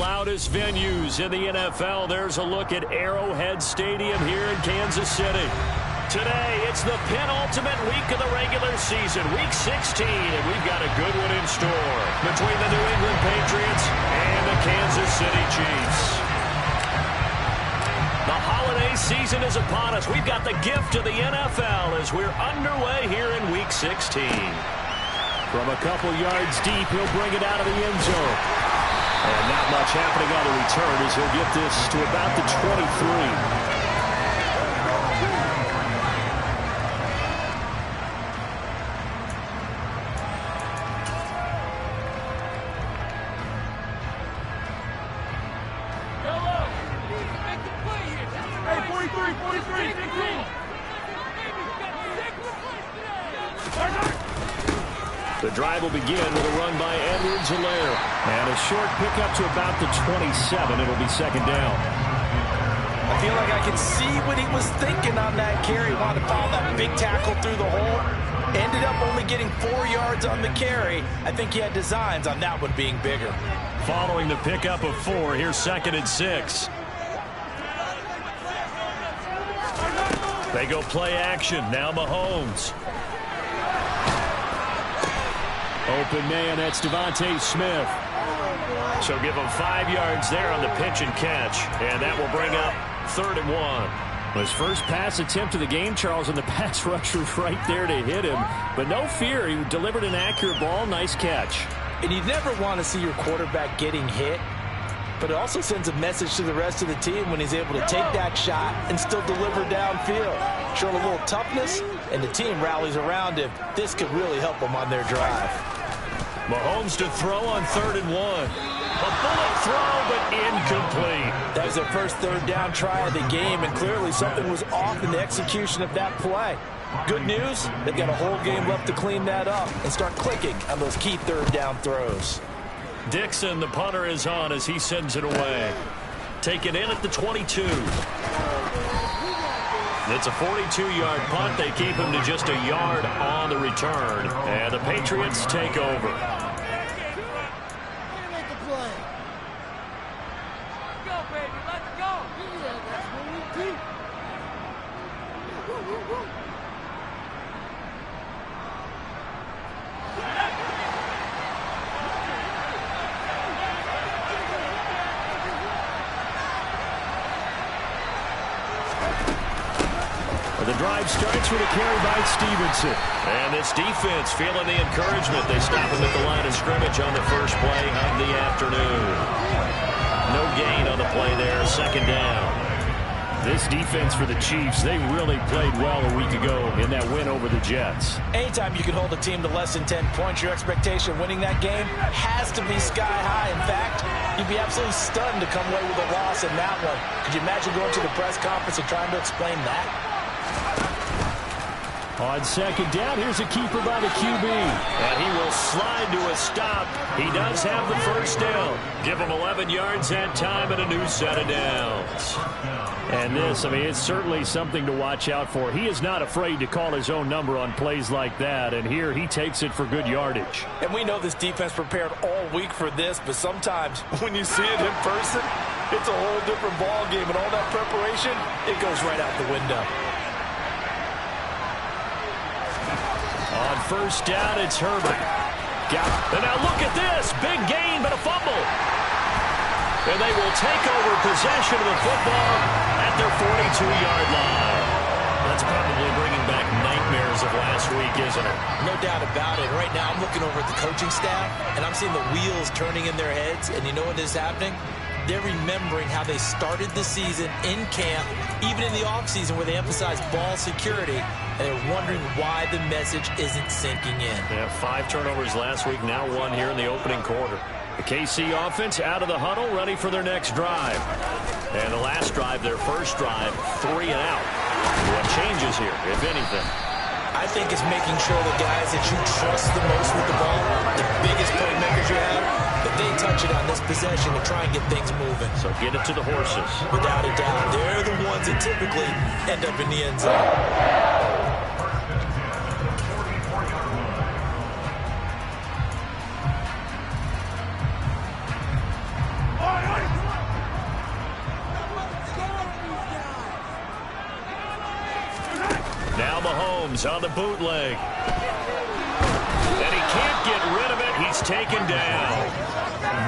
loudest venues in the NFL. There's a look at Arrowhead Stadium here in Kansas City. Today, it's the penultimate week of the regular season, Week 16, and we've got a good one in store between the New England Patriots and the Kansas City Chiefs. The holiday season is upon us. We've got the gift of the NFL as we're underway here in Week 16. From a couple yards deep, he'll bring it out of the end zone. And not much happening on the return as he'll get this to about the 23. The drive will begin with a run by Edwards-Helaire. And a short pickup to about the 27. It'll be second down. I feel like I can see what he was thinking on that carry. He wanted to follow that big tackle through the hole. Ended up only getting 4 yards on the carry. I think he had designs on that one being bigger. Following the pickup of 4, here's 2nd and 6. They go play action. Now Mahomes. Open man, that's Devontae Smith. So give him 5 yards there on the pitch and catch. And that will bring up 3rd and 1. His first pass attempt of the game, Charles, and the pass rusher right there to hit him. But no fear, he delivered an accurate ball. Nice catch. And you never want to see your quarterback getting hit. But it also sends a message to the rest of the team when he's able to take that shot and still deliver downfield. Showing a little toughness, and the team rallies around him. This could really help them on their drive. Mahomes to throw on 3rd and 1. A bullet throw, but incomplete. That was their first 3rd down try of the game, and clearly something was off in the execution of that play. Good news, they've got a whole game left to clean that up and start clicking on those key 3rd down throws. Dixon, the punter, is on as he sends it away. Taken in at the 22. It's a 42-yard punt. They keep him to just a yard on the return. And the Patriots take over. Make the play. Let's go, baby. Let's go. Yeah, that's what we do. Woo, woo, woo. The drive starts with a carry by Stevenson. And this defense feeling the encouragement. They stop him at the line of scrimmage on the first play of the afternoon. No gain on the play there. 2nd down. This defense for the Chiefs, they really played well a week ago in that win over the Jets. Anytime you can hold a team to less than 10 points, your expectation winning that game has to be sky high. In fact, you'd be absolutely stunned to come away with a loss in that one. Could you imagine going to the press conference and trying to explain that? On 2nd down, here's a keeper by the QB. And he will slide to a stop. He does have the first down. Give him 11 yards that time and a new set of downs. And this, I mean, it's certainly something to watch out for. He is not afraid to call his own number on plays like that. And here he takes it for good yardage. And we know this defense prepared all week for this, but sometimes when you see it in person, it's a whole different ball game. And all that preparation, it goes right out the window. On 1st down, it's Herbert. And now look at this. Big gain, but a fumble. And they will take over possession of the football at their 42-yard line. That's probably bringing back nightmares of last week, isn't it? No doubt about it. Right now, I'm looking over at the coaching staff, and I'm seeing the wheels turning in their heads. And you know what is happening? They're remembering how they started the season in camp, even in the offseason where they emphasized ball security, and they're wondering why the message isn't sinking in. They have 5 turnovers last week, now 1 here in the opening quarter. The KC offense out of the huddle, ready for their next drive. And the last drive, their first drive, 3 and out. What changes here, if anything? I think it's making sure the guys that you trust the most with the ball, the biggest playmakers you have, that they touch it on this possession and try and get things moving. So get it to the horses. Without a doubt, they're the ones that typically end up in the end zone. Mahomes on the bootleg. And he can't get rid of it. He's taken down.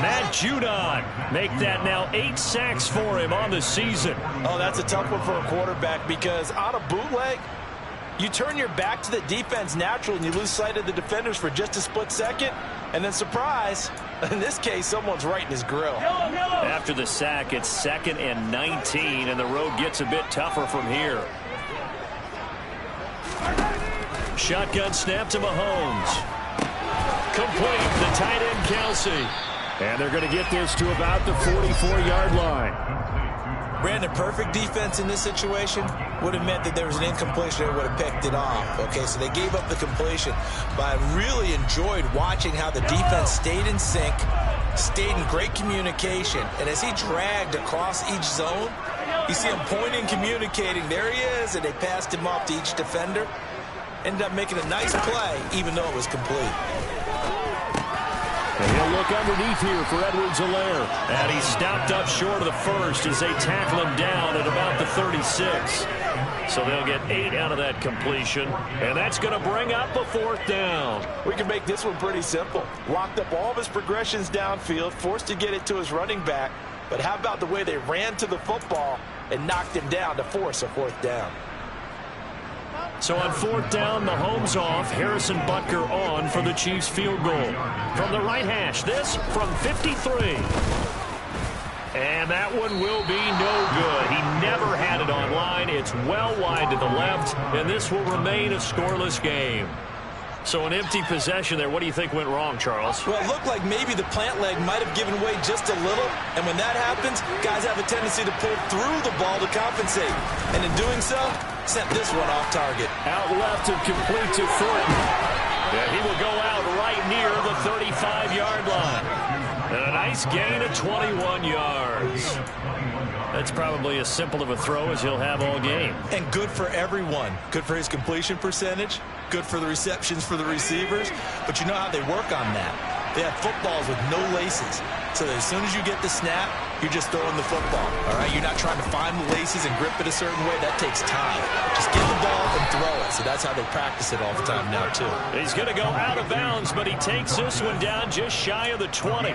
Matt Judon make that now 8 sacks for him on the season. Oh, that's a tough one for a quarterback because on a bootleg, you turn your back to the defense natural and you lose sight of the defenders for just a split second. And then surprise, in this case, someone's right in his grill. After the sack, it's 2nd and 19, and the road gets a bit tougher from here. Shotgun snap to Mahomes. Complete, the tight end Kelsey. And they're going to get this to about the 44-yard line. Brandon, perfect defense in this situation would have meant that there was an incompletion. They would have picked it off. Okay, so they gave up the completion. But I really enjoyed watching how the defense stayed in sync, stayed in great communication. And as he dragged across each zone, you see him pointing, communicating. There he is, and they passed him off to each defender. Ended up making a nice play, even though it was complete. And he'll look underneath here for Edwards-Helaire. And he's stopped up short of the first as they tackle him down at about the 36. So they'll get 8 out of that completion. And that's going to bring up a 4th down. We can make this one pretty simple. Locked up all of his progressions downfield, forced to get it to his running back. But how about the way they ran to the football and knocked him down to force a 4th down? So on 4th down, Mahomes off, Harrison Butker on for the Chiefs field goal. From the right hash, this from 53. And that one will be no good. He never had it on line. It's well wide to the left, and this will remain a scoreless game. So an empty possession there. What do you think went wrong, Charles? Well, it looked like maybe the plant leg might have given way just a little. And when that happens, guys have a tendency to pull through the ball to compensate. And in doing so, sent this one off target. Out left and complete to Thornton. And he will go out right near the 35-yard line. And a nice gain of 21 yards. That's probably as simple of a throw as he'll have all game. And good for everyone. Good for his completion percentage. Good for the receptions for the receivers. But you know how they work on that. They have footballs with no laces. So that as soon as you get the snap, you're just throwing the football. All right? You're not trying to find the laces and grip it a certain way. That takes time. Just get the ball and throw it. So that's how they practice it all the time now, too. He's going to go out of bounds, but he takes this one down just shy of the 20.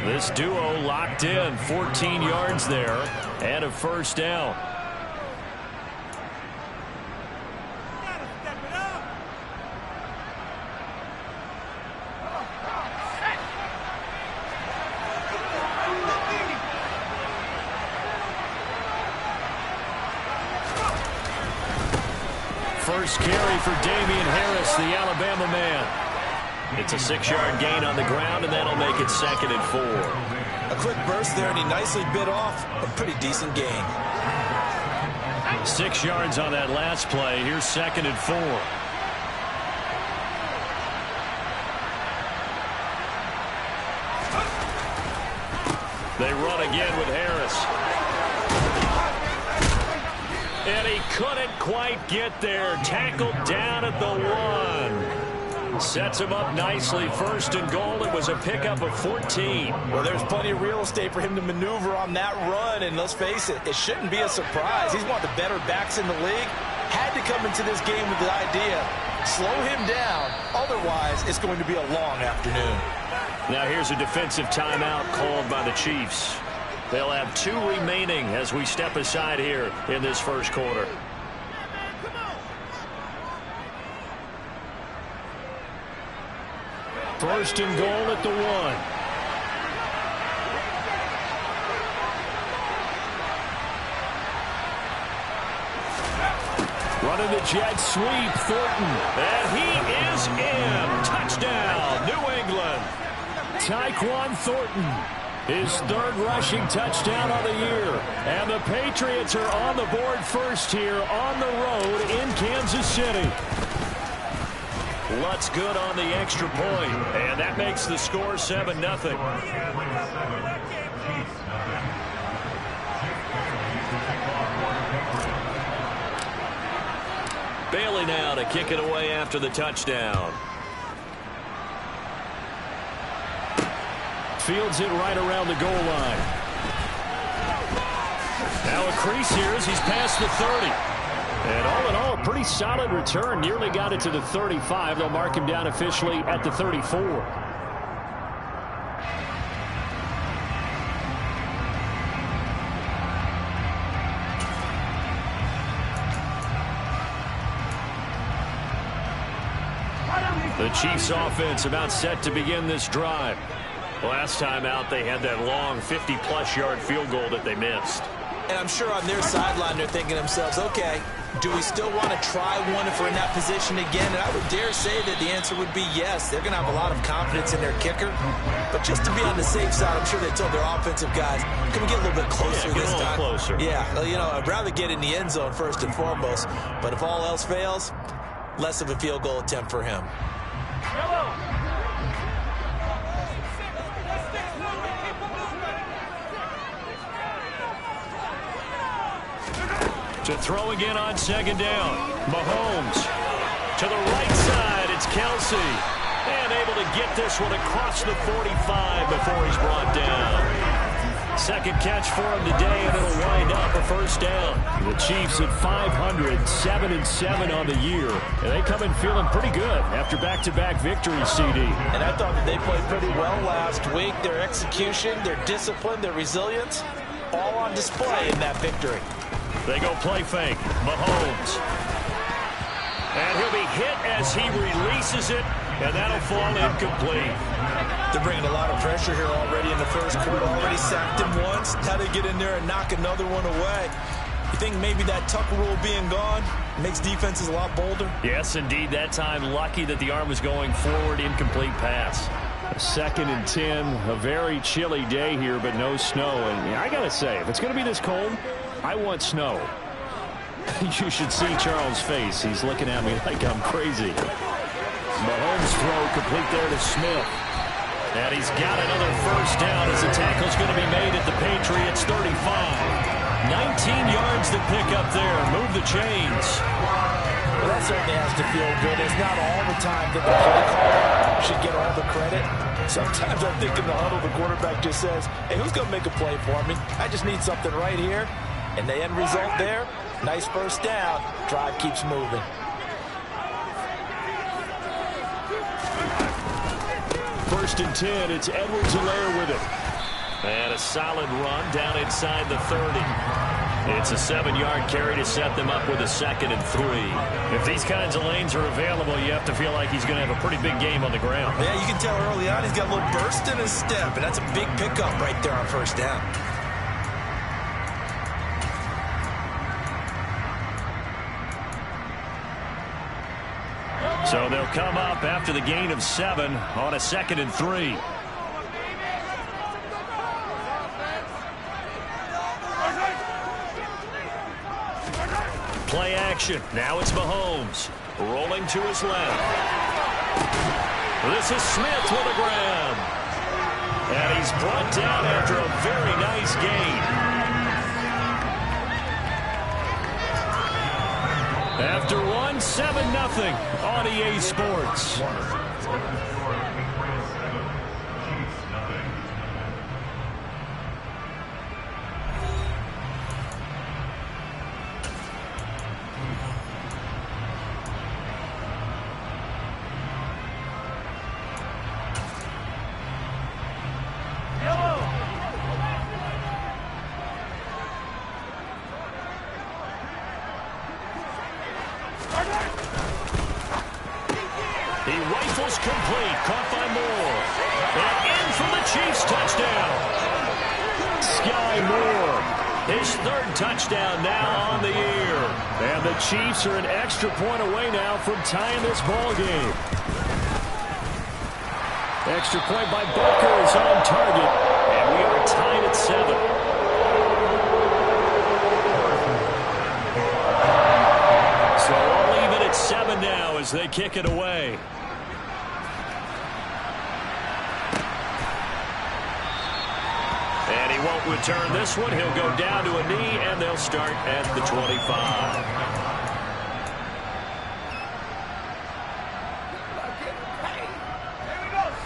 This duo locked in, 14 yards there, and a 1st down. First carry for Damian Harris, the Alabama man. It's a 6-yard gain on the ground, and that'll make it 2nd and 4. A quick burst there, and he nicely bit off a pretty decent gain. 6 yards on that last play. Here's 2nd and 4. They run again with Harris. And he couldn't quite get there. Tackled down at the 1. Sets him up nicely. 1st and goal. It was a pickup of 14. Well, there's plenty of real estate for him to maneuver on that run. And let's face it, it shouldn't be a surprise. He's one of the better backs in the league. Had to come into this game with the idea, slow him down. Otherwise, it's going to be a long afternoon. Now here's a defensive timeout called by the Chiefs. They'll have 2 remaining as we step aside here in this 1st quarter. First and goal at the 1. Running the jet sweep, Thornton. And he is in. Touchdown, New England. Tyquan Thornton. His 3rd rushing touchdown of the year. And the Patriots are on the board first here on the road in Kansas City. Lutz good on the extra point. And that makes the score 7-0. Bailey now to kick it away after the touchdown. Fields it right around the goal line. Now a crease here as he's past the 30. And all in all, a pretty solid return. Nearly got it to the 35. They'll mark him down officially at the 34. The Chiefs offense about set to begin this drive. Last time out, they had that long 50-plus yard field goal that they missed. And I'm sure on their sideline they're thinking to themselves, okay, do we still want to try one if we're in that position again? And I would dare say that the answer would be yes. They're going to have a lot of confidence in their kicker. But just to be on the safe side, I'm sure they told their offensive guys, can we get a little bit closer this time? Closer. Yeah, well, you know, I'd rather get in the end zone first and foremost. But if all else fails, less of a field goal attempt for him. To throw again on second down. Mahomes to the right side. It's Kelsey. And able to get this one across the 45 before he's brought down. Second catch for him today, and it'll wind up a first down. The Chiefs at 500, 7-7 on the year. And they come in feeling pretty good after back-to-back victories, CD. And I thought that they played pretty well last week. Their execution, their discipline, their resilience, all on display in that victory. They go play fake. Mahomes. And he'll be hit as he releases it, and that'll fall incomplete. They're bringing a lot of pressure here already in the first quarter. Already sacked him once. Now they get in there and knock another one away. You think maybe that Tucker rule being gone makes defenses a lot bolder? Yes, indeed. That time, lucky that the arm was going forward. Incomplete pass. 2nd and 10. A very chilly day here, but no snow. And I got to say, if it's going to be this cold, I want snow. You should see Charles' face. He's looking at me like I'm crazy. Mahomes throw complete there to Smith. And he's got another first down as the tackle's going to be made at the Patriots 35. 19 yards to pick up there. Move the chains. Well, that certainly has to feel good. It's not all the time that the play caller should get all the credit. Sometimes I think in the huddle, the quarterback just says, hey, who's going to make a play for me? I just need something right here. And the end result there, nice first down. Drive keeps moving. First and 10, it's Edwards-Helaire with it. And a solid run down inside the 30. It's a 7-yard carry to set them up with a 2nd and 3. If these kinds of lanes are available, you have to feel like he's going to have a pretty big game on the ground. Yeah, you can tell early on he's got a little burst in his step, and that's a big pickup right there on first down. So they'll come up after the gain of 7 on a 2nd and 3. Play action. Now it's Mahomes. Rolling to his left. This is Smith with a grab. And he's brought down after a very nice gain. After 7-0 on EA Sports. He rifles complete, caught by Moore. And in for the Chiefs touchdown. Sky Moore, his 3rd touchdown now on the year. And the Chiefs are an extra point away now from tying this ball game. Extra point by Booker is on target. And we are tied at 7. So all even at 7 now as they kick it away. And he won't return this one. He'll go down to a knee, and they'll start at the 25.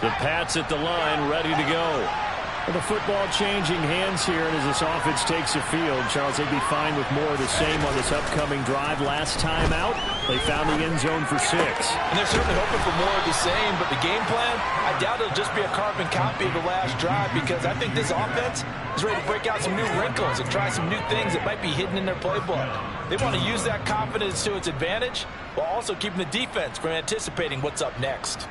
The Pats at the line, ready to go. The football changing hands here, and as this offense takes the field, Charles, they'd be fine with more of the same on this upcoming drive. Last time out, they found the end zone for 6. And they're certainly hoping for more of the same, but the game plan, I doubt it'll just be a carbon copy of the last drive, because I think this offense is ready to break out some new wrinkles and try some new things that might be hidden in their playbook. They want to use that confidence to its advantage while also keeping the defense from anticipating what's up next.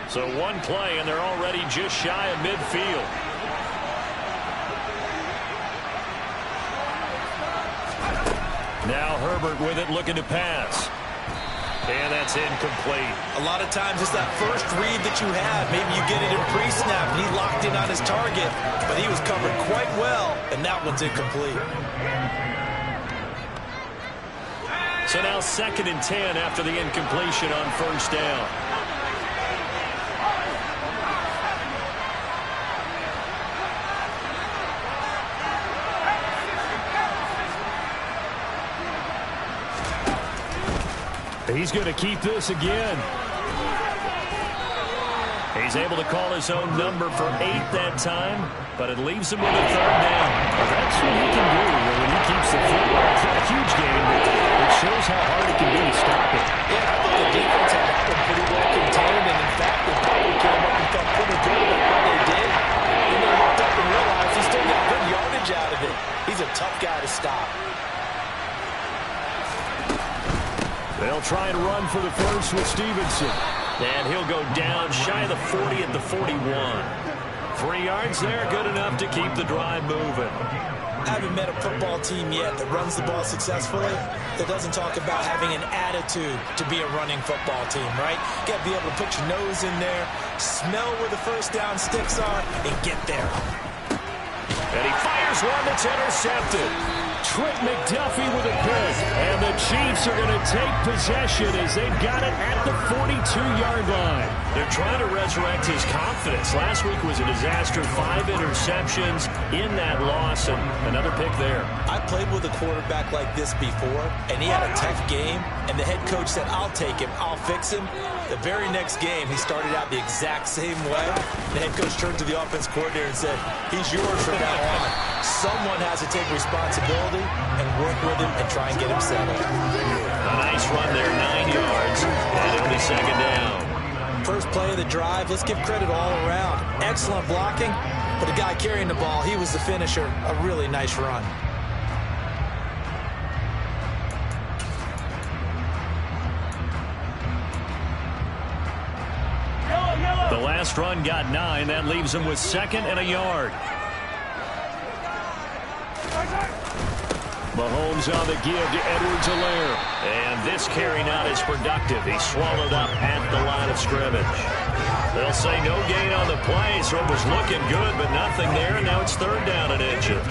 So one play, and they're already just shy of midfield. Now Herbert with it, looking to pass. And that's incomplete. A lot of times it's that first read that you have. Maybe you get it in pre-snap, and he locked in on his target, but he was covered quite well, and that one's incomplete. So now 2nd and 10 after the incompletion on first down. He's going to keep this again. He's able to call his own number for 8 that time, but it leaves him with a 3rd down. That's what he can do when he keeps the football. It's not a huge game, but it shows how hard it can be to stop it. Yeah, I thought the defense had that one pretty well contained, and in fact, they probably came up and felt pretty good about what they did. And they looked up and realized he still got good yardage out of it. He's a tough guy to stop. They'll try and run for the first with Stevenson. And he'll go down shy of the 40 at the 41. 3 yards there, good enough to keep the drive moving. I haven't met a football team yet that runs the ball successfully that doesn't talk about having an attitude to be a running football team, right? You got to be able to put your nose in there, smell where the first down sticks are, and get there. And he fires one that's intercepted. Trent McDuffie with a pick. And the Chiefs are going to take possession as they've got it at the 42-yard line. They're trying to resurrect his confidence. Last week was a disaster. 5 interceptions in that loss, and another pick there. I played with a quarterback like this before, and he had a tough game, and the head coach said, I'll take him, I'll fix him. The very next game, he started out the exact same way. The head coach turned to the offense coordinator and said, he's yours from now on. Someone has to take responsibility and work with him and try and get him settled. A nice run there, 9 yards, and it'll be 2nd down. First play of the drive, let's give credit all around. Excellent blocking, but the guy carrying the ball, he was the finisher. A really nice run. The last run got 9. That leaves him with 2nd and a yard. Mahomes on the give to Edwards-Helaire. And this carry not as productive. He's swallowed up at the line of scrimmage. They'll say no gain on the play, so it was looking good, but nothing there, and now it's 3rd down and inches.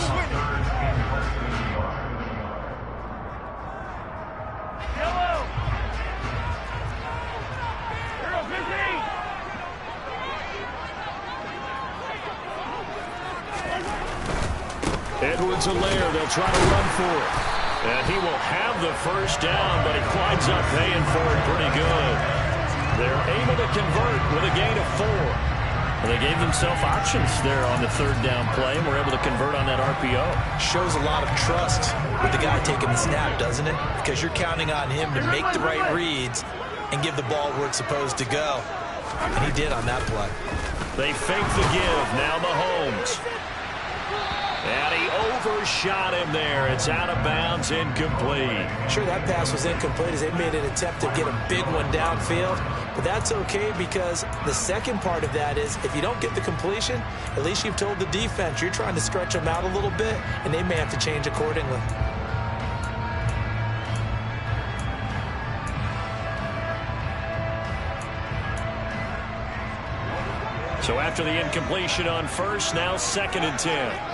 Edwards-Helaire, they'll try to run for it. And he will have the first down, but he winds up paying for it pretty good. They're able to convert with a gain of 4. And they gave themselves options there on the 3rd down play, and were able to convert on that RPO. Shows a lot of trust with the guy taking the snap, doesn't it? Because you're counting on him to make the right reads and give the ball where it's supposed to go. And he did on that play. They fake the give. Now Mahomes. And he overshot him there. It's out of bounds, incomplete. Sure, that pass was incomplete as they made an attempt to get a big one downfield. But that's okay, because the second part of that is if you don't get the completion, at least you've told the defense you're trying to stretch them out a little bit, and they may have to change accordingly. So after the incompletion on first, now 2nd and 10.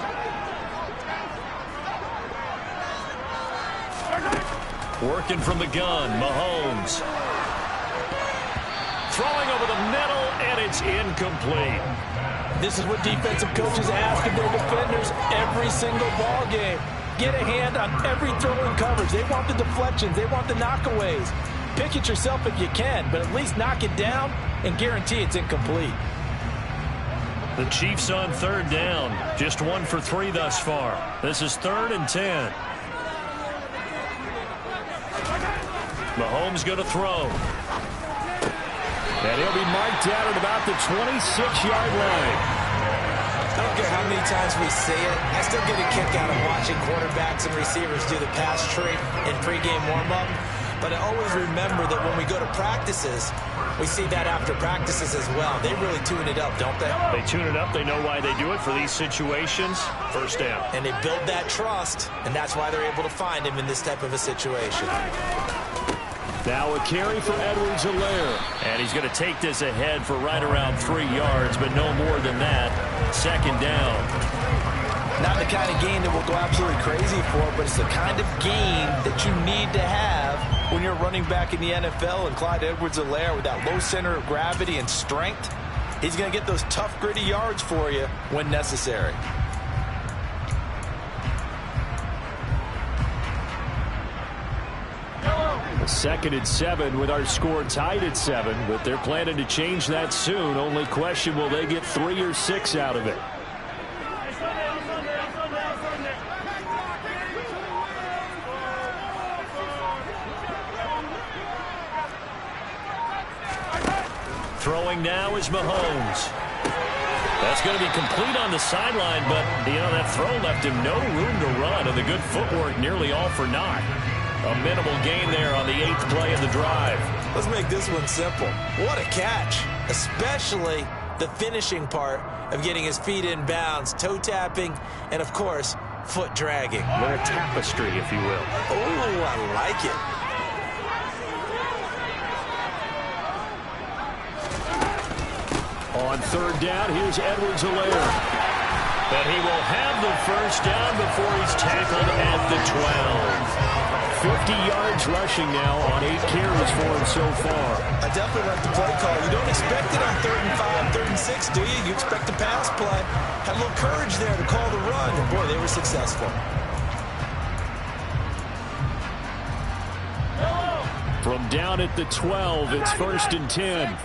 Working from the gun, Mahomes. Throwing over the middle, and it's incomplete. This is what defensive coaches ask of their defenders every single ball game. Get a hand on every throw in coverage. They want the deflections. They want the knockaways. Pick it yourself if you can, but at least knock it down and guarantee it's incomplete. The Chiefs on 3rd down. Just 1 for 3 thus far. This is 3rd and 10. Mahomes going to throw. And he'll be marked down at about the 26-yard line. I don't care how many times we say it. I still get a kick out of watching quarterbacks and receivers do the pass tree in pregame warm-up. But I always remember that when we go to practices, we see that after practices as well. They really tune it up, don't they? They tune it up. They know why they do it for these situations. First down. And they build that trust, and that's why they're able to find him in this type of a situation. Now a carry for Edwards-Helaire. And he's going to take this ahead for right around 3 yards, but no more than that. 2nd down. Not the kind of gain that we'll go absolutely crazy for, but it's the kind of gain that you need to have when you're running back in the NFL. And Clyde Edwards-Helaire, with that low center of gravity and strength, he's going to get those tough, gritty yards for you when necessary. A 2nd and 7 with our score tied at 7, but they're planning to change that soon. Only question, will they get 3 or 6 out of it? Throwing now is Mahomes. That's going to be complete on the sideline, but, that throw left him no room to run, and the good footwork nearly all for naught. A minimal gain there on the 8th play of the drive. Let's make this one simple. What a catch, especially the finishing part of getting his feet in bounds, toe tapping, and, of course, foot dragging. A little tapestry, if you will. Oh, I like it. On 3rd down, here's Edwards-Helaire. And he will have the first down before he's tackled at the 12. 50 yards rushing now on 8 carries for him so far. I definitely like the play call. You don't expect it on 3rd and 5, 3rd and 6, do you? You expect the pass play. Had a little courage there to call the run, and boy, they were successful. From down at the 12, it's 1st and 10.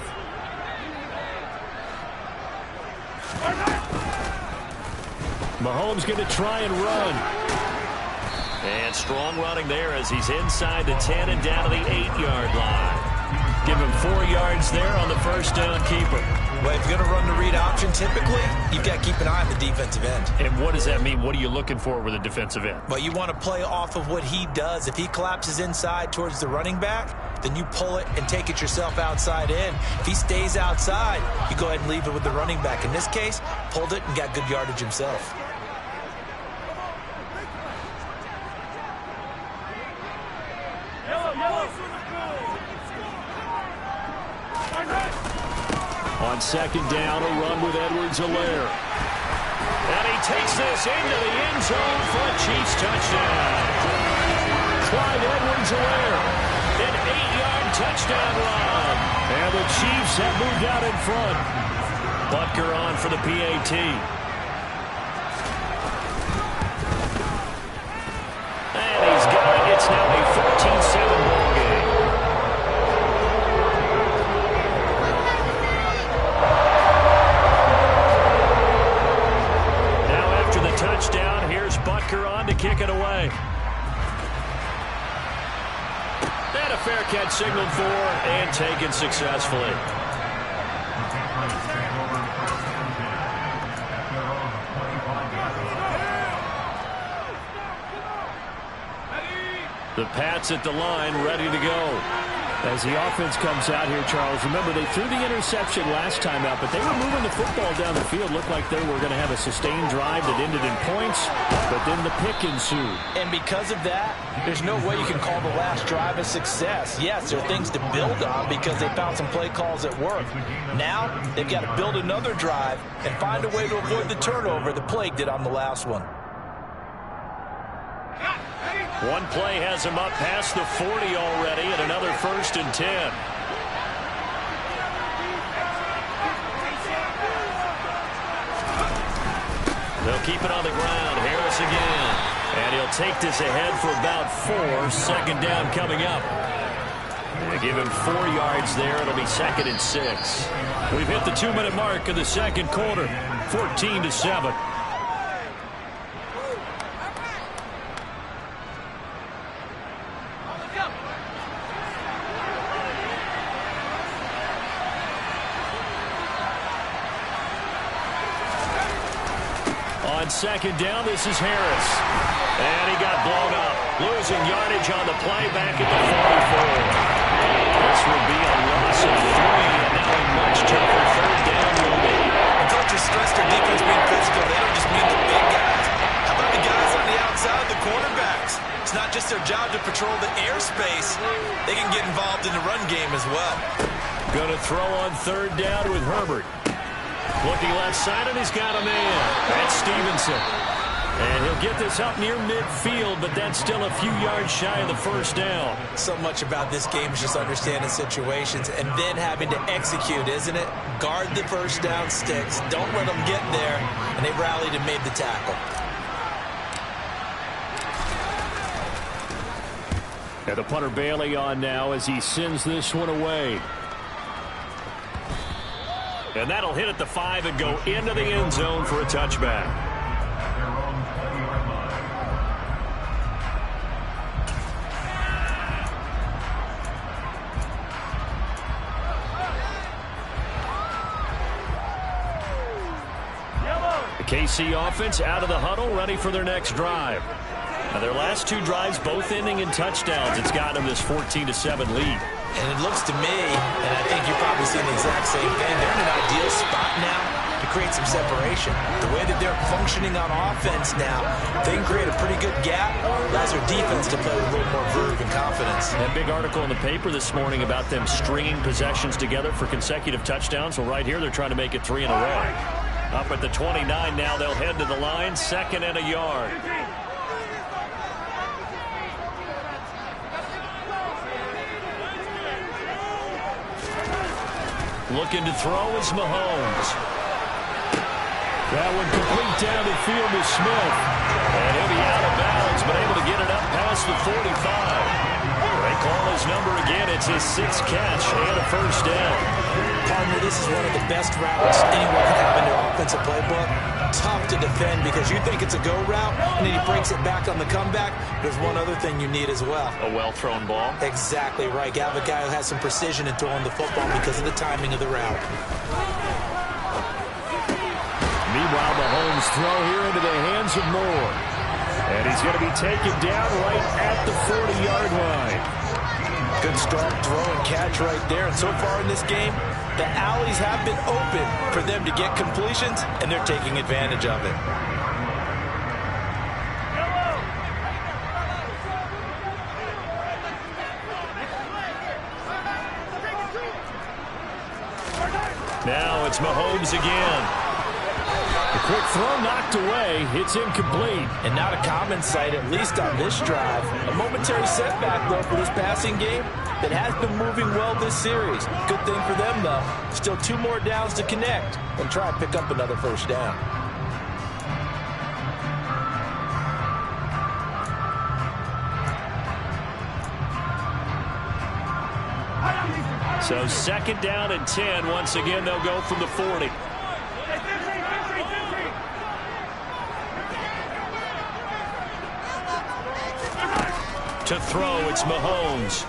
Mahomes going to try and run. And strong running there as he's inside the 10 and down to the 8-yard line. Give him 4 yards there on the first down keeper. Well, if you're going to run the read option, typically, you've got to keep an eye on the defensive end. And what does that mean? What are you looking for with a defensive end? Well, you want to play off of what he does. If he collapses inside towards the running back, then you pull it and take it yourself outside in. If he stays outside, you go ahead and leave it with the running back. In this case, pulled it and got good yardage himself. On 2nd down, a run with Edwards-Helaire. And he takes this into the end zone for a Chiefs touchdown. Clyde Edwards-Helaire, an 8-yard touchdown run. And the Chiefs have moved out in front. Butker on for the PAT. And he's got it. It's now a 14-7 ball game. Touchdown. Here's Butker on to kick it away. And a fair catch signaled for and taken successfully. The Pats at the line, ready to go. As the offense comes out here, Charles, remember they threw the interception last time out, but they were moving the football down the field. Looked like they were going to have a sustained drive that ended in points, but then the pick ensued. And because of that, there's no way you can call the last drive a success. Yes, there are things to build on because they found some play calls that work. Now, they've got to build another drive and find a way to avoid the turnover that plagued it on the last one. One play has him up past the 40 already, and another 1st and 10. They'll keep it on the ground. Harris again. And he'll take this ahead for about 4. 2nd down coming up. They give him 4 yards there. It'll be 2nd and 6. We've hit the 2-minute mark of the second quarter. 14-7. On second down, this is Harris. And he got blown up. Losing yardage on the play back at the 44. This will be a loss of 3, and now a much tougher third down will be. And coaches stress their defense being physical. They don't just mean the big guys. How about the guys on the outside, the cornerbacks? It's not just their job to patrol the airspace. They can get involved in the run game as well. Going to throw on third down with Herbert. Looking left side, and he's got a man. That's Stevenson. And he'll get this up near midfield, but that's still a few yards shy of the first down. So much about this game is just understanding situations and then having to execute, isn't it? Guard the first down sticks. Don't let them get there. And they rallied and made the tackle. And the punter Bailey on now as he sends this one away. And that'll hit at the 5 and go into the end zone for a touchback. KC offense out of the huddle, ready for their next drive. Now their last 2 drives both ending in touchdowns. It's gotten them this 14-7 lead. And it looks to me, and I think you're probably seeing the exact same thing, they're in an ideal spot now to create some separation. The way that they're functioning on offense now, they can create a pretty good gap. Allows their defense to play with a little more verve and confidence. That big article in the paper this morning about them stringing possessions together for consecutive touchdowns. Well, right here they're trying to make it 3 in a row. Up at the 29 now, they'll head to the line, 2nd and a yard. Looking to throw is Mahomes. That one complete down the field to Smith. And he'll be out of bounds, but able to get it up past the 45. They call his number again. It's his 6th catch and a first down. Partner, this is one of the best routes anyone can have in their offensive playbook. Tough to defend because you think it's a go route, and then he breaks it back on the comeback. There's one other thing you need as well. A well-thrown ball. Exactly right. You have a guy who has some precision in throwing the football because of the timing of the route. Meanwhile, Mahomes' throw here into the hands of Moore. And he's going to be taken down right at the 40-yard line. Good strong throw and catch right there. And so far in this game, the alleys have been open for them to get completions, and they're taking advantage of it. Now it's Mahomes again. The quick throw knocked away. It's incomplete. And not a common sight, at least on this drive. A momentary setback, though, for this passing game that has been moving well this series. Good thing for them, though. Still 2 more downs to connect and try and pick up another first down. So 2nd down and 10. Once again, they'll go from the 40. To throw, it's Mahomes.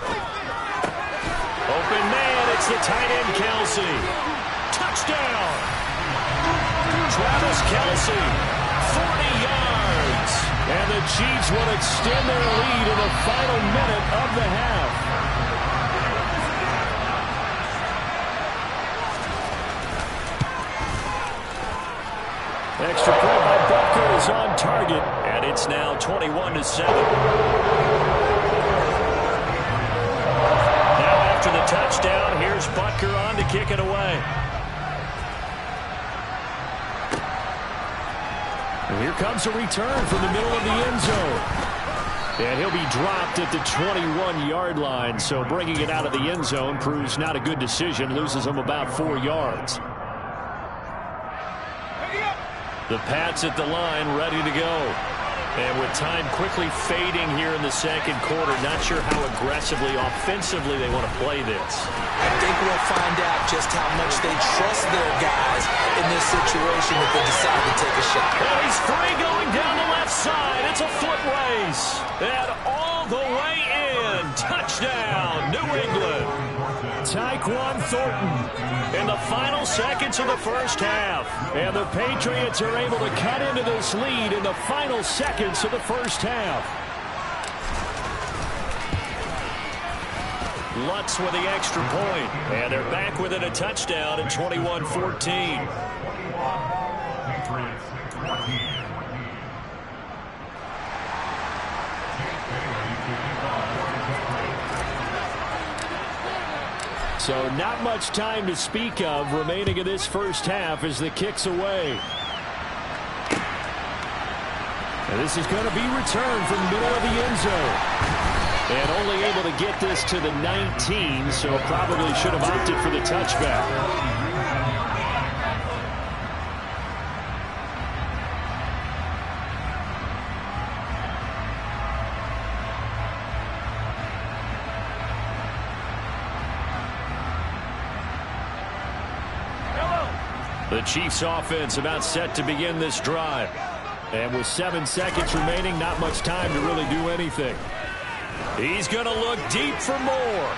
Open man, it's the tight end, Kelsey. Touchdown! Travis Kelsey, 40 yards. And the Chiefs will extend their lead in the final minute of the half. Extra point by Butker is on target, and it's now 21-7. After the touchdown, here's Butker on to kick it away. And here comes a return from the middle of the end zone. And he'll be dropped at the 21-yard line, so bringing it out of the end zone proves not a good decision, loses him about 4 yards. The Pats at the line, ready to go. And with time quickly fading here in the second quarter, not sure how aggressively, offensively they want to play this. I think we'll find out just how much they trust their guys in this situation if they decide to take a shot. And he's free going down the left side. It's a foot race. And all the way in. Touchdown, New England. Tyquan Thornton in the final seconds of the first half. And the Patriots are able to cut into this lead in the final seconds of the first half. Lutz with the extra point. And they're back within a touchdown at 21-14. So not much time to speak of remaining in this first half as the kick's away. And this is going to be returned from the middle of the end zone. And only able to get this to the 19, so probably should have opted for the touchback. The Chiefs offense about set to begin this drive. And with 7 seconds remaining, not much time to really do anything. He's going to look deep for more.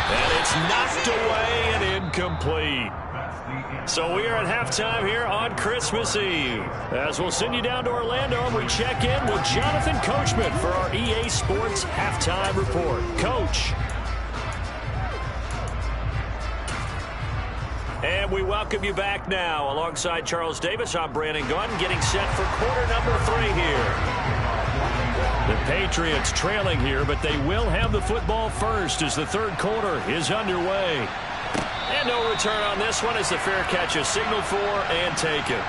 And it's knocked away and incomplete. So we are at halftime here on Christmas Eve. As we'll send you down to Orlando and we check in with Jonathan Coachman for our EA Sports Halftime Report. Coach. And we welcome you back now. Alongside Charles Davis, I'm Brandon Gunn, getting set for quarter number 3 here. The Patriots trailing here, but they will have the football first as the third quarter is underway. And no return on this one as the fair catch is signaled for and taken.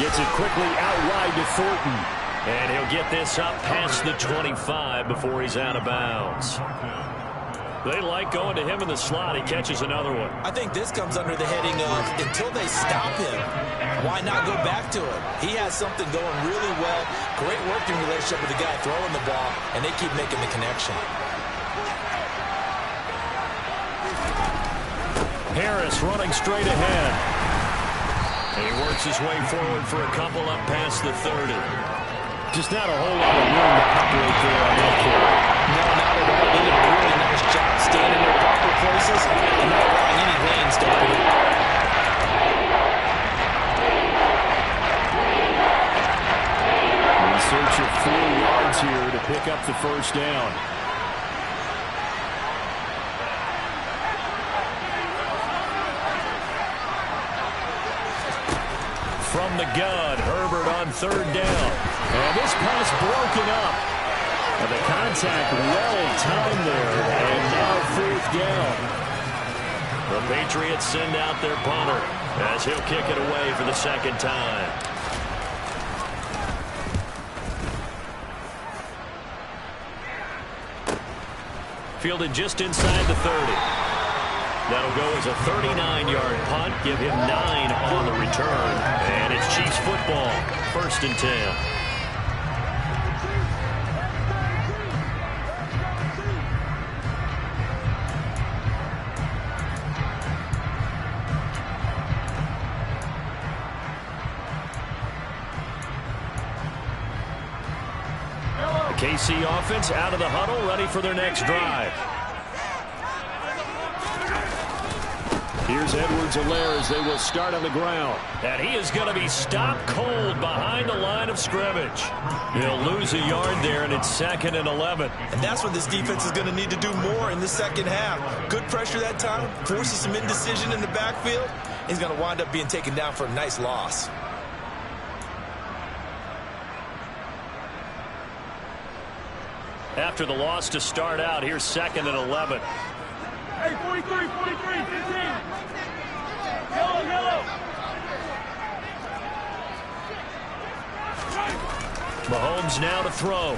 Gets it quickly out wide to Thornton. And he'll get this up past the 25 before he's out of bounds. They like going to him in the slot. He catches another one. I think this comes under the heading of until they stop him, why not go back to him? He has something going really well. Great working relationship with the guy throwing the ball, and they keep making the connection. Harris running straight ahead. And he works his way forward for a couple up past the 30. Just not a whole lot of room to operate there on that carry. No, not at all. They did a really nice job staying in their proper places and not allowing any lanes to open up. In search of 4 yards here to pick up the first down. From the gun, Herbert on third down. And this pass broken up. And the contact well timed there. And now fourth down. The Patriots send out their punter as he'll kick it away for the second time. Fielded just inside the 30. That'll go as a 39-yard punt. Give him 9 on the return. And it's Chiefs football. 1st and 10. The KC offense out of the huddle, ready for their next drive. Here's Edwards-Helaire as they will start on the ground. And he is going to be stopped cold behind the line of scrimmage. He'll lose a yard there, and it's 2nd and 11. And that's what this defense is going to need to do more in the second half. Good pressure that time, forces some indecision in the backfield. He's going to wind up being taken down for a nice loss. After the loss to start out, here's 2nd and 11. Hey, 43, 15. Yellow. Mahomes now to throw.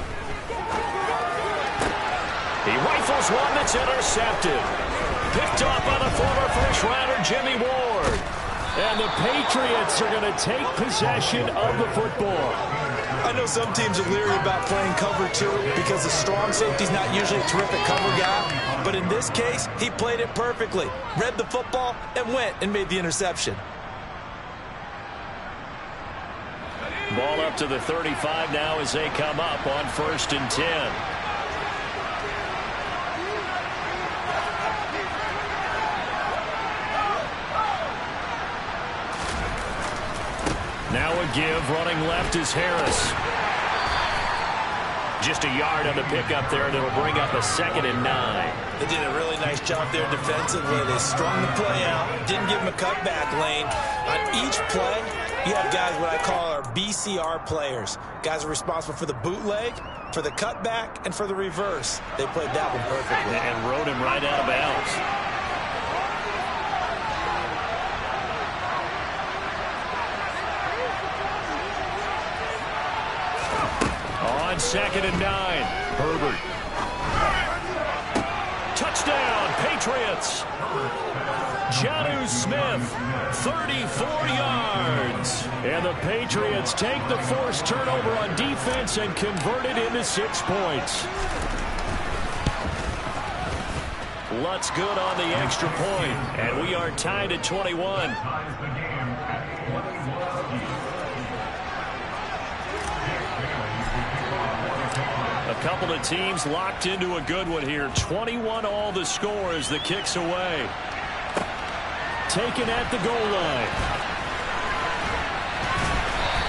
He rifles one that's intercepted. Picked off by the former first-rounder Jimmy Ward. And the Patriots are going to take possession of the football. I know some teams are leery about playing cover 2 because the strong safety's not usually a terrific cover guy. But in this case, he played it perfectly. Read the football and went and made the interception. Ball up to the 35 now as they come up on 1st and 10. Now a give, running left is Harris. Just a yard on the pickup there, and it'll bring up a 2nd and 9. They did a really nice job there defensively. They strung the play out, didn't give him a cutback lane. On each play, you have guys what I call our BCR players. Guys are responsible for the bootleg, for the cutback, and for the reverse. They played that one perfectly. And rode him right out of bounds. On 2nd and 9, Herbert. Touchdown, Patriots. Jonnu Smith, 34 yards. And the Patriots take the forced turnover on defense and convert it into 6 points. Lutz good on the extra point, and we are tied at 21. A couple of teams locked into a good one here. 21 all the score as the kick's away. Taken at the goal line.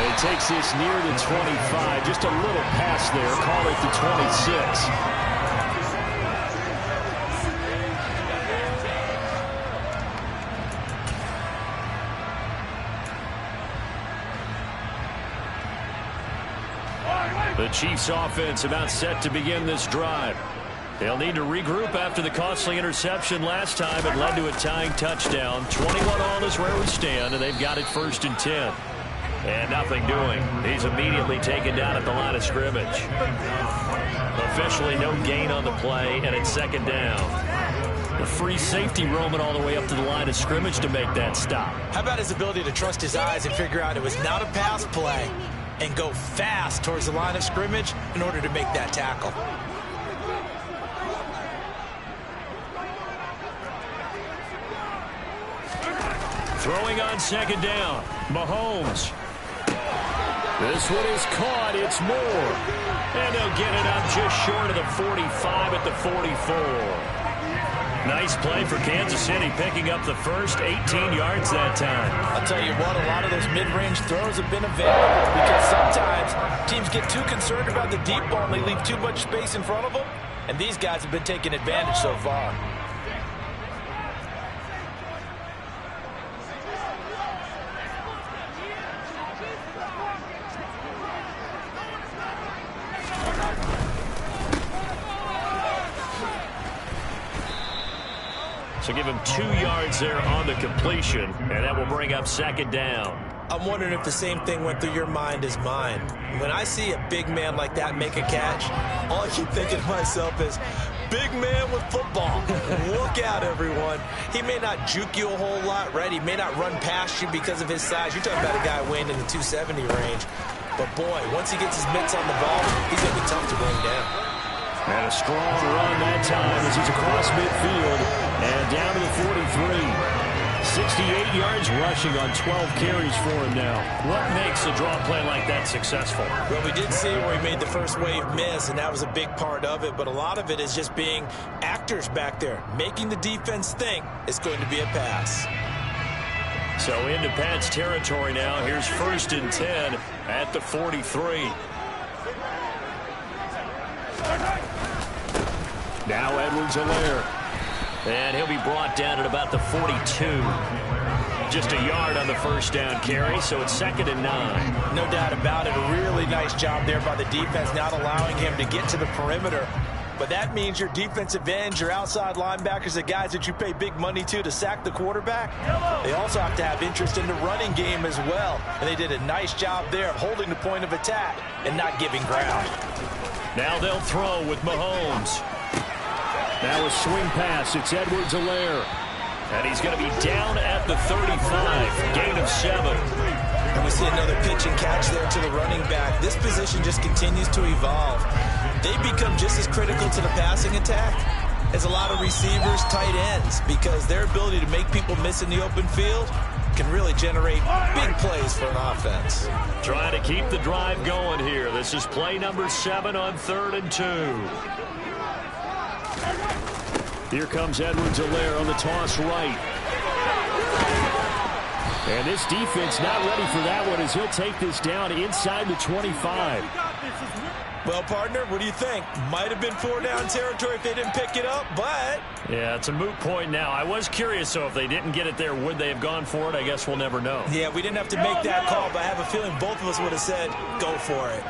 It takes this near the 25. Just a little pass there. Call it the 26. The Chiefs offense about set to begin this drive. They'll need to regroup after the costly interception last time. It led to a tying touchdown. 21 all is where we stand, and they've got it 1st and 10. And nothing doing. He's immediately taken down at the line of scrimmage. Officially no gain on the play, and it's 2nd down. The free safety roaming all the way up to the line of scrimmage to make that stop. How about his ability to trust his eyes and figure out it was not a pass play and go fast towards the line of scrimmage in order to make that tackle. Throwing on 2nd down, Mahomes. This one is caught. It's Moore. And they'll get it up just short of the 45 at the 44. Nice play for Kansas City, picking up the first 18 yards that time. I'll tell you what, a lot of those mid-range throws have been available because sometimes teams get too concerned about the deep ball and they leave too much space in front of them, and these guys have been taking advantage so far. So give him 2 yards there on the completion, and that will bring up 2nd down. I'm wondering if the same thing went through your mind as mine. When I see a big man like that make a catch, all I keep thinking to myself is, big man with football. Look out, everyone. He may not juke you a whole lot, right? He may not run past you because of his size. You're talking about a guy weighing in the 270 range. But, boy, once he gets his mitts on the ball, he's going to be tough to bring down. And a strong run that time as he's across midfield and down to the 43. 68 yards rushing on 12 carries for him now. What makes a draw play like that successful? Well, we did see where he made the first wave miss, and that was a big part of it. But a lot of it is just being actors back there, making the defense think it's going to be a pass. So into Pat's territory now. Here's 1st and 10 at the 43. Now Edwards-Helaire. And he'll be brought down at about the 42. Just a yard on the first down carry, so it's 2nd and 9. No doubt about it. A really nice job there by the defense, not allowing him to get to the perimeter. But that means your defensive ends, your outside linebackers, the guys that you pay big money to sack the quarterback, they also have to have interest in the running game as well. And they did a nice job there of holding the point of attack and not giving ground. Now they'll throw with Mahomes. Now a swing pass. It's Edwards-Helaire. And he's going to be down at the 35. Gain of 7. And we see another pitch and catch there to the running back. This position just continues to evolve. They become just as critical to the passing attack as a lot of receivers, tight ends, because their ability to make people miss in the open field can really generate big plays for an offense. Trying to keep the drive going here. This is play number 7 on 3rd and 2. Here comes Edwards-Helaire on the toss right. And this defense not ready for that one as he'll take this down inside the 25. Well, partner, what do you think? Might have been 4-down territory if they didn't pick it up, but... Yeah, it's a moot point now. I was curious, so if they didn't get it there, would they have gone for it? I guess we'll never know. Yeah, we didn't have to make that call, but I have a feeling both of us would have said, go for it.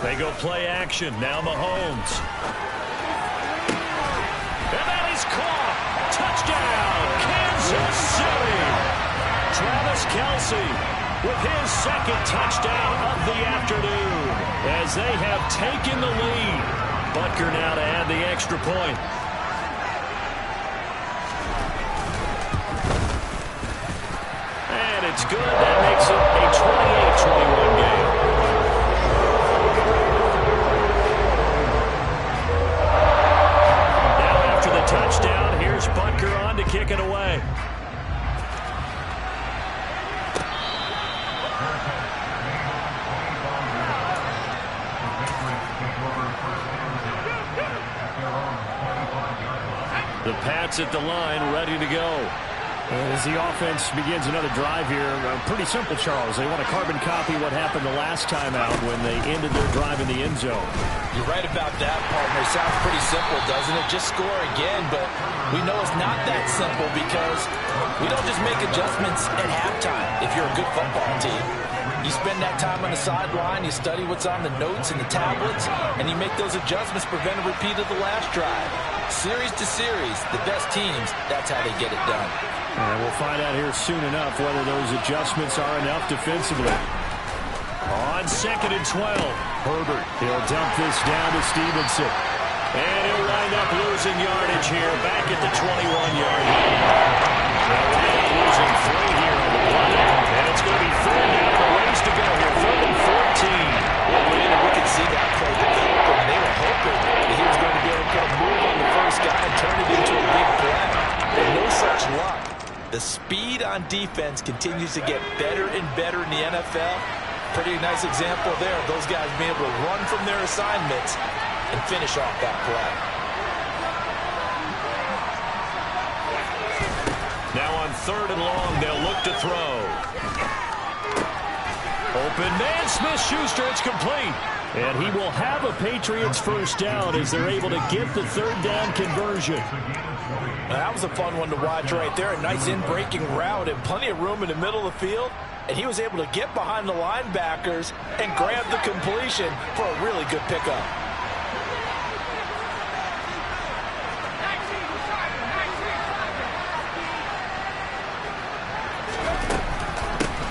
They go play action. Now Mahomes. And that is caught. Touchdown, Kansas City. Travis Kelce with his second touchdown of the afternoon as they have taken the lead. Butker now to add the extra point. And it's good. That makes it a 28-21 game. Touchdown. Here's Butker on to kick it away. The Pats at the line, ready to go. As the offense begins another drive here, pretty simple, Charles. They want to carbon copy what happened the last time out when they ended their drive in the end zone. You're right about that, partner. Sounds pretty simple, doesn't it? Just score again, but we know it's not that simple because we don't just make adjustments at halftime if you're a good football team. You spend that time on the sideline, you study what's on the notes and the tablets, and you make those adjustments, prevent a repeat of the last drive. Series to series, the best teams, that's how they get it done. And we'll find out here soon enough whether those adjustments are enough defensively. On 2nd and 12, Herbert, he'll dump this down to Stevenson. And he'll wind up losing yardage here back at the 21-yard line. They'll wind up losing 3 here on the play. And it's going to be 3rd down, a ways to go here, 3rd and 14. Well, we could see that play developing, and they were hoping that he was going to be able to put a move on the first guy and turn it into a big play. But no such luck. The speed on defense continues to get better and better in the NFL. Pretty nice example there of those guys being able to run from their assignments and finish off that play. Now on 3rd and long, they'll look to throw. Open man, Smith-Schuster, it's complete. And he will have a Patriots first down as they're able to get the 3rd down conversion. Now, that was a fun one to watch right there. A nice in-breaking route and plenty of room in the middle of the field. And he was able to get behind the linebackers and grab the completion for a really good pickup.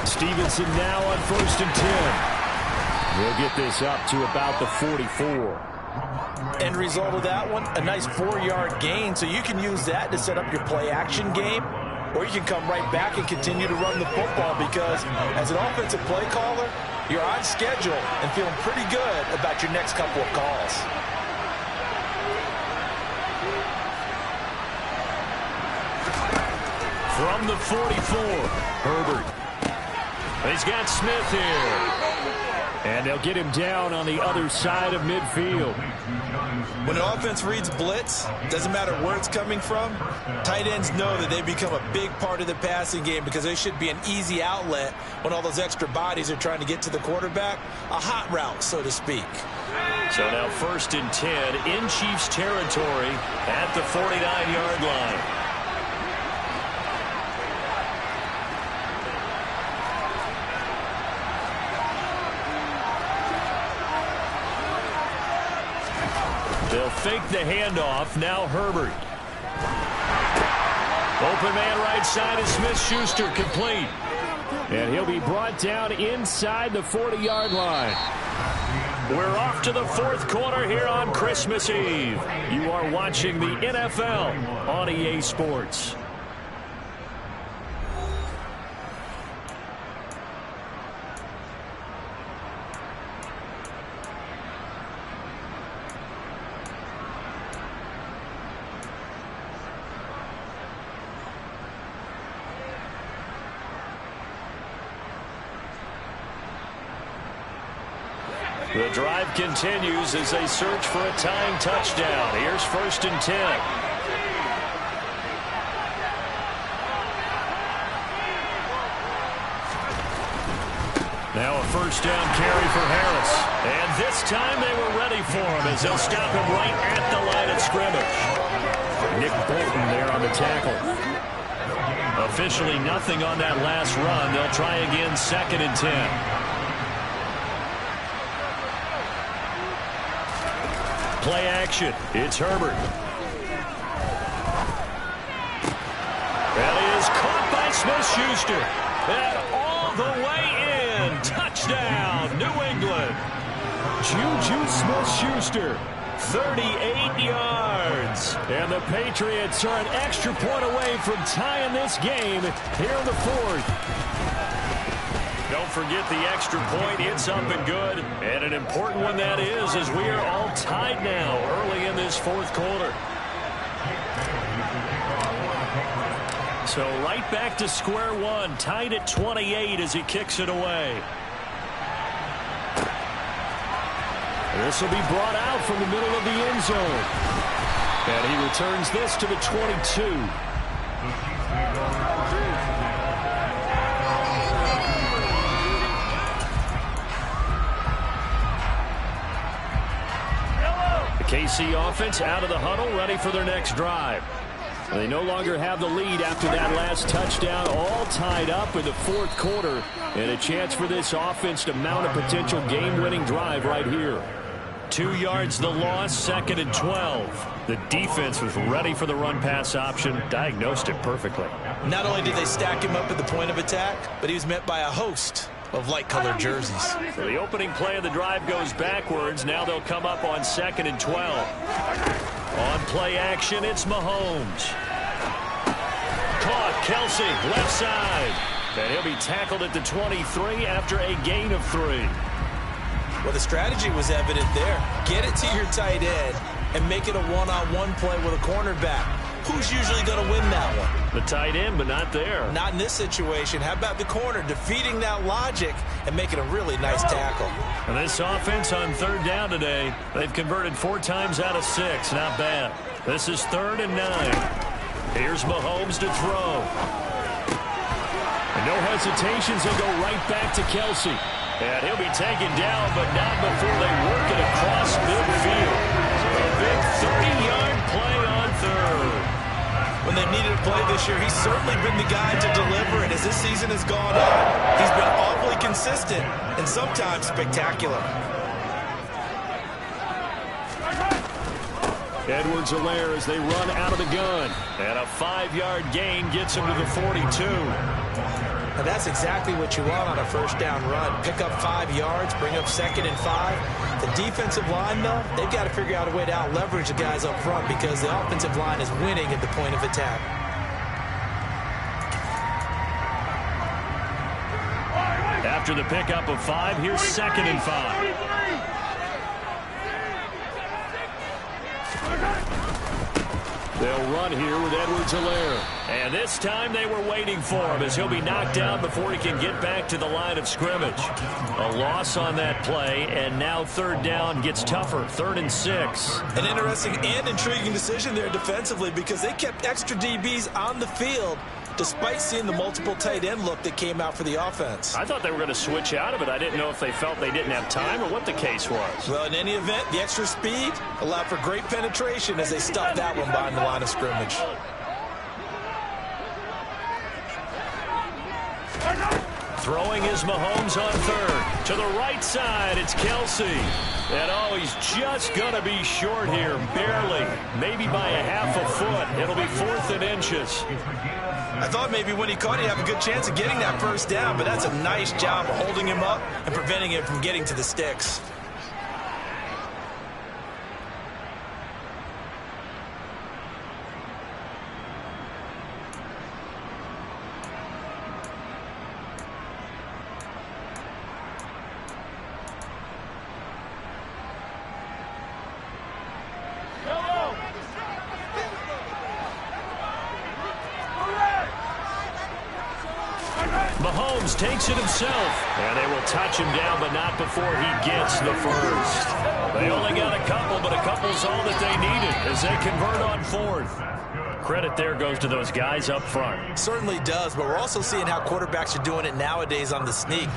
Stevenson now on 1st and 10. He'll get this up to about the 44. End result of that one, a nice 4-yard gain. So you can use that to set up your play-action game, or you can come right back and continue to run the football because as an offensive play caller, you're on schedule and feeling pretty good about your next couple of calls. From the 44, Herbert. He's got Smith here. And they'll get him down on the other side of midfield. When an offense reads blitz, doesn't matter where it's coming from, tight ends know that they become a big part of the passing game because they should be an easy outlet when all those extra bodies are trying to get to the quarterback. A hot route, so to speak. So now 1st and 10 in Chiefs territory at the 49-yard line. They'll fake the handoff. Now Herbert. Open man right side is Smith-Schuster, complete. And he'll be brought down inside the 40-yard line. We're off to the fourth quarter here on Christmas Eve. You are watching the NFL on EA Sports. The drive continues as they search for a tying touchdown. Here's 1st and 10. Now a first down carry for Harris. And this time they were ready for him as they'll stop him right at the line of scrimmage. Nick Bolton there on the tackle. Officially nothing on that last run. They'll try again 2nd and 10. Play action. It's Herbert. That is caught by Smith-Schuster. And all the way in. Touchdown, New England. Juju Smith-Schuster, 38 yards. And the Patriots are an extra point away from tying this game here in the 4th. Don't forget the extra point. It's up and good. And an important one that is, as we are all tied now early in this 4th quarter. So right back to square one, tied at 28 as he kicks it away. This will be brought out from the middle of the end zone. And he returns this to the 22. KC offense out of the huddle, ready for their next drive. They no longer have the lead after that last touchdown, all tied up in the 4th quarter, and a chance for this offense to mount a potential game-winning drive right here. 2 yards the loss, 2nd and 12. The defense was ready for the run-pass option, diagnosed it perfectly. Not only did they stack him up at the point of attack, but he was met by a host of light-colored jerseys. So the opening play of the drive goes backwards. Now they'll come up on 2nd and 12. On play action, it's Mahomes. Caught, Kelsey, left side. And he'll be tackled at the 23 after a gain of 3. Well, the strategy was evident there. Get it to your tight end and make it a one-on-one play with a cornerback. Who's usually going to win that one? The tight end, but not there. Not in this situation. How about the corner defeating that logic and making a really nice tackle? And this offense on 3rd down today, they've converted 4 times out of 6. Not bad. This is 3rd and 9. Here's Mahomes to throw. And no hesitations. He'll go right back to Kelsey. And he'll be taken down, but not before they work it across midfield. A big 30-yard play on 3rd. When they've needed a play this year, he's certainly been the guy to deliver, and as this season has gone on, he's been awfully consistent and sometimes spectacular. Edwards-Helaire as they run out of the gun. And a 5-yard gain gets him to the 42. And that's exactly what you want on a first down run. Pick up 5 yards, bring up 2nd and 5. The defensive line, though, they've got to figure out a way to out-leverage the guys up front because the offensive line is winning at the point of attack. After the pickup of 5, here's 2nd and 5. They'll run here with Edwards-Helaire. And this time they were waiting for him as he'll be knocked down before he can get back to the line of scrimmage. A loss on that play, and now 3rd down gets tougher, 3rd and 6. An interesting and intriguing decision there defensively because they kept extra DBs on the field despite seeing the multiple tight end look that came out for the offense. I thought they were going to switch out of it. I didn't know if they felt they didn't have time or what the case was. Well, in any event, the extra speed allowed for great penetration as they stuffed that one behind the line of scrimmage. Throwing is Mahomes on third. To the right side, it's Kelsey. And, oh, he's just going to be short here, barely. Maybe by a half a foot. It'll be 4th and inches. I thought maybe when he caught it, he'd have a good chance of getting that first down, but that's a nice job of holding him up and preventing him from getting to the sticks. Mahomes takes it himself, and they will touch him down, but not before he gets the first. They only got a couple, but a couple's all that they needed as they convert on 4th. Credit there goes to those guys up front. Certainly does, but we're also seeing how quarterbacks are doing it nowadays on the sneak.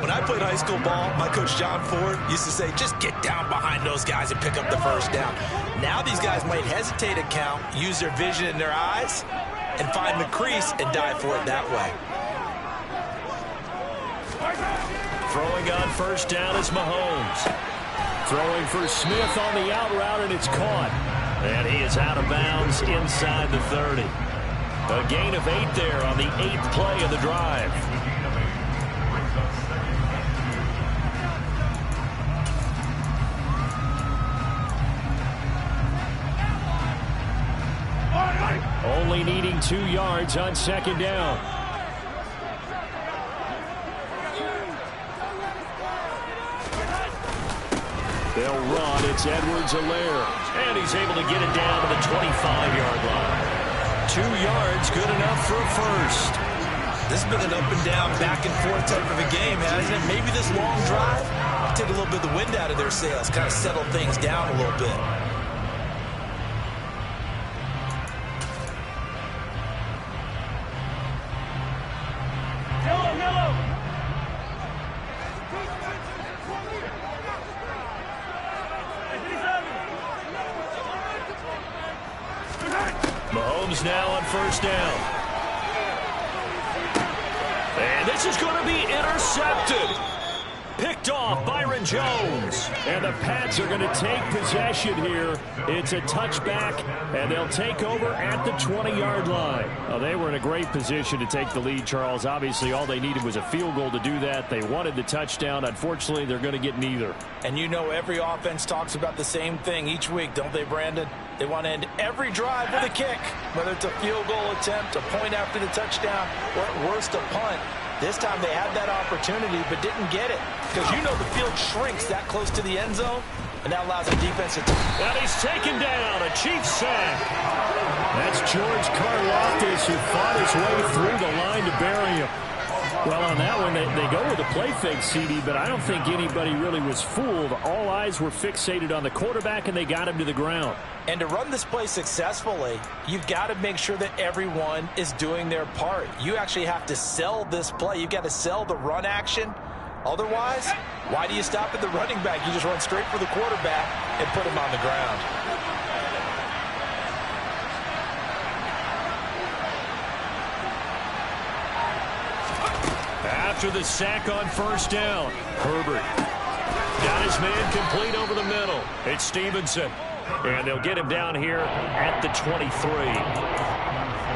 When I played high school ball, my coach John Ford used to say, just get down behind those guys and pick up the first down. Now these guys might hesitate to count, use their vision in their eyes, and find the crease and dive for it that way. Throwing on first down is Mahomes. Throwing for Smith on the out route, and it's caught. And he is out of bounds inside the 30. A gain of 8 there on the 8th play of the drive. Only needing 2 yards on 2nd down. They'll run. It's Edwards-Helaire. And he's able to get it down to the 25-yard line. 2 yards, good enough for a first. This has been an up and down, back and forth type of a game, hasn't it? Maybe this long drive take a little bit of the wind out of their sails, kind of settle things down a little bit. Mahomes now on first down. And this is going to be intercepted. Picked off Byron Jones. And the Pats are going to take possession here. It's a touchback, and they'll take over at the 20-yard line. Oh, they were in a great position to take the lead, Charles. Obviously, all they needed was a field goal to do that. They wanted the touchdown. Unfortunately, they're going to get neither. And you know every offense talks about the same thing each week, don't they, Brandon? They want to end every drive with a kick, whether it's a field goal attempt, a point after the touchdown, or at worst, a punt. This time they had that opportunity but didn't get it because you know the field shrinks that close to the end zone, and that allows the defense to... And he's taken down, a Chiefs sack. That's George Karlaftis who fought his way through the line to bury him. Well, on that one, they go with a play fake, CD, but I don't think anybody really was fooled. All eyes were fixated on the quarterback, and they got him to the ground. And to run this play successfully, you've got to make sure that everyone is doing their part. You actually have to sell this play. You've got to sell the run action. Otherwise, why do you stop at the running back? You just run straight for the quarterback and put him on the ground. After the sack on first down, Herbert got his man complete over the middle. It's Stevenson, and they'll get him down here at the 23.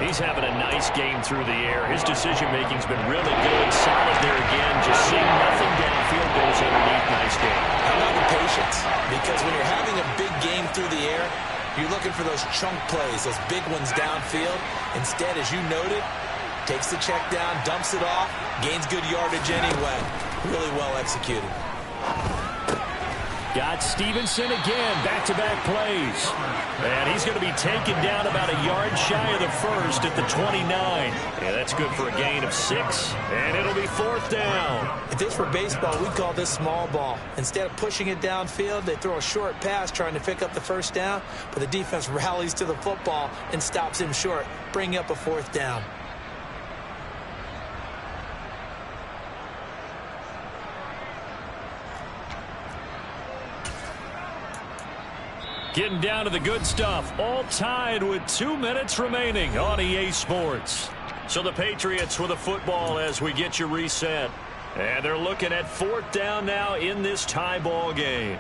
He's having a nice game through the air. His decision-making's been really good. Solid there again. Just seeing nothing downfield, goes underneath. Nice game. How about the patience? Because when you're having a big game through the air, you're looking for those chunk plays, those big ones downfield. Instead, as you noted, takes the check down, dumps it off, gains good yardage anyway. Really well executed. Got Stevenson again, back-to-back plays. And he's going to be taken down about a yard shy of the first at the 29. Yeah, that's good for a gain of 6, and it'll be 4th down. If this were baseball, we'd call this small ball. Instead of pushing it downfield, they throw a short pass trying to pick up the first down, but the defense rallies to the football and stops him short, bringing up a 4th down. Getting down to the good stuff. All tied with 2 minutes remaining on EA Sports. So the Patriots with a football as we get you reset. And they're looking at 4th down now in this tie ball game.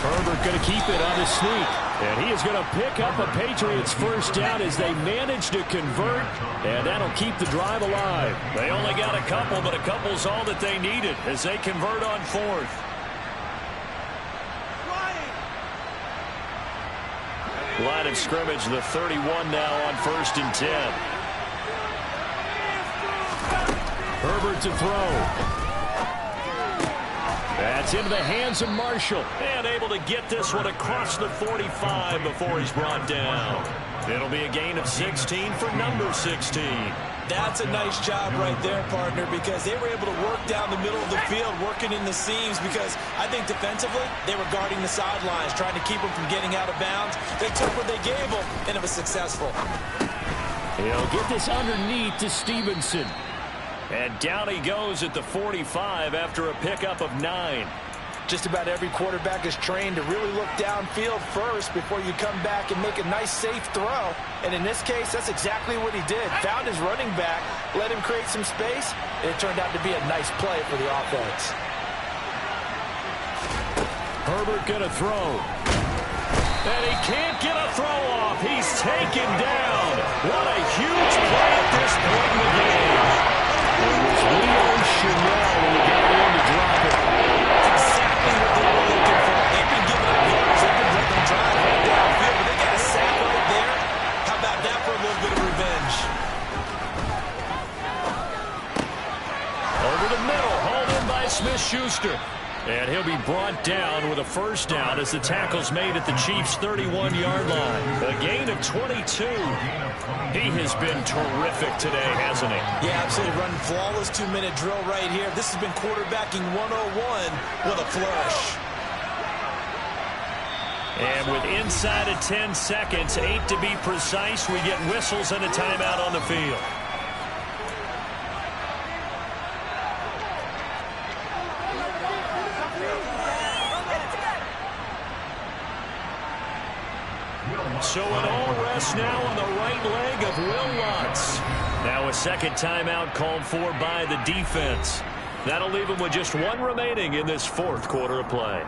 Herbert going to keep it on the sneak. And he is going to pick up a Patriots first down as they manage to convert. And that'll keep the drive alive. They only got a couple, but a couple's all that they needed as they convert on 4th. Line of scrimmage, the 31 now on 1st and 10. Herbert to throw. That's into the hands of Marshall. And able to get this one across the 45 before he's brought down. It'll be a gain of 16 for number 16. That's a nice job right there, partner, because they were able to work down the middle of the field, working in the seams, because I think defensively they were guarding the sidelines, trying to keep them from getting out of bounds. They took what they gave them, and it was successful. He'll get this underneath to Stevenson. And down he goes at the 45 after a pickup of 9. Just about every quarterback is trained to really look downfield first before you come back and make a nice, safe throw. And in this case, that's exactly what he did. Found his running back, let him create some space, and it turned out to be a nice play for the offense. Herbert going to throw. And he can't get a throw off. He's taken down. What a huge play at this point in the game. It was Leo Chanel when he got in to drop it. That's exactly what they were looking for. They've been giving up yards. They've been letting them drive right downfield, but they got a sack right there. How about that for a little bit of revenge? Over the middle, hauled in by Smith-Schuster. And he'll be brought down with a first down as the tackle's made at the Chiefs' 31-yard line. A gain of 22. He has been terrific today, hasn't he? Yeah, absolutely. Running flawless 2-minute drill right here. This has been quarterbacking 101 with a flourish. And with inside of 10 seconds, 8 to be precise, we get whistles and a timeout on the field. So an all rest now on the right leg of Will Lutz. Now a second timeout called for by the defense. That'll leave him with just 1 remaining in this 4th quarter of play.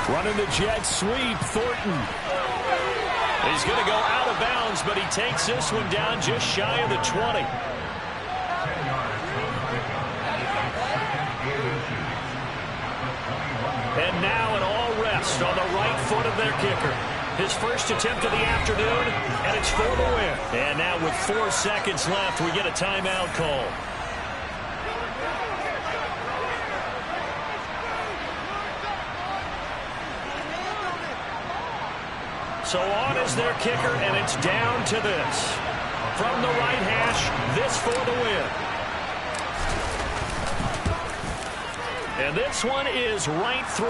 Running the jet sweep, Thornton. He's going to go out of bounds, but he takes this one down just shy of the 20. And now an all rest on the right foot of their kicker. His first attempt of the afternoon, and it's for the win. And now with 4 seconds left, we get a timeout call. So on is their kicker, and it's down to this. From the right hash, this for the win. And this one is right through.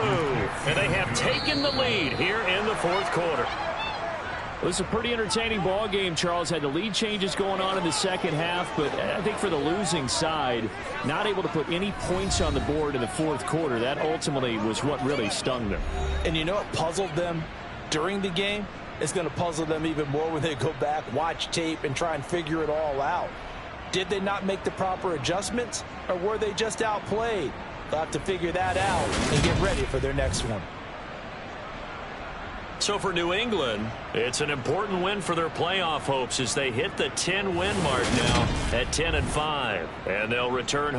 And they have taken the lead here in the 4th quarter. Well, this is a pretty entertaining ball game, Charles. Had the lead changes going on in the second half, but I think for the losing side, not able to put any points on the board in the 4th quarter, that ultimately was what really stung them. And you know what puzzled them during the game? It's going to puzzle them even more when they go back, watch tape, and try and figure it all out. Did they not make the proper adjustments, or were they just outplayed? They'll have to figure that out and get ready for their next one. So for New England, it's an important win for their playoff hopes as they hit the 10-win mark now at 10-5. And they'll return home.